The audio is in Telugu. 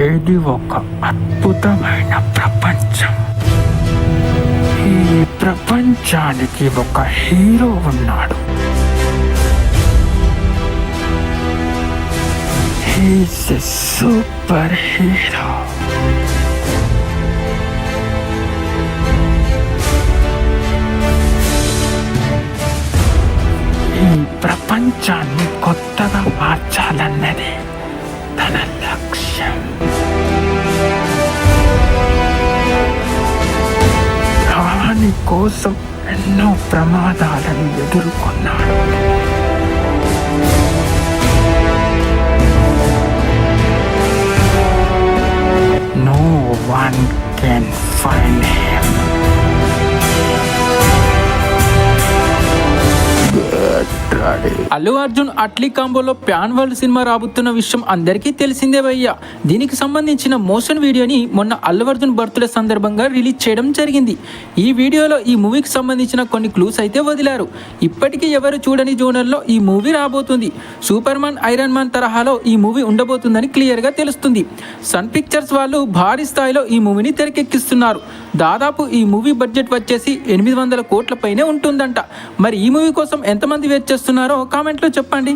ఇది ఒక అద్భుతమైన ప్రపంచం. ఈ ప్రపంచానికి ఒక హీరో ఉన్నాడు. He's a super hero. ఈ ప్రపంచాన్ని కొత్తగా మార్చాలన్నది తన లక్ష్యం. దాని కోసం ఎన్నో ప్రమాదాలను ఎదుర్కొన్నాడు. No one can find him. Allu Arjun Atlee కాంబోలో ప్యాన్ వరల్డ్ సినిమా రాబోతున్న విషయం అందరికీ తెలిసిందే భయ్యా. దీనికి సంబంధించిన మోషన్ వీడియోని మొన్న అల్లు అర్జున్ బర్త్డే సందర్భంగా రిలీజ్ చేయడం జరిగింది. ఈ వీడియోలో ఈ మూవీకి సంబంధించిన కొన్ని క్లూస్ అయితే వదిలారు. ఇప్పటికీ ఎవరు చూడని జోనర్లో ఈ మూవీ రాబోతుంది. సూపర్ మ్యాన్, ఐరన్ మ్యాన్ తరహాలో ఈ మూవీ ఉండబోతుందని క్లియర్గా తెలుస్తుంది. సన్ పిక్చర్స్ వాళ్ళు భారీ స్థాయిలో ఈ మూవీని తెరకెక్కిస్తున్నారు. దాదాపు ఈ మూవీ బడ్జెట్ వచ్చేసి 800 కోట్ల పైనే ఉంటుందంట. మరి ఈ మూవీ కోసం ఎంతమంది వెయిట్ చేస్తున్నారో కామెంట్లో చెప్పండి.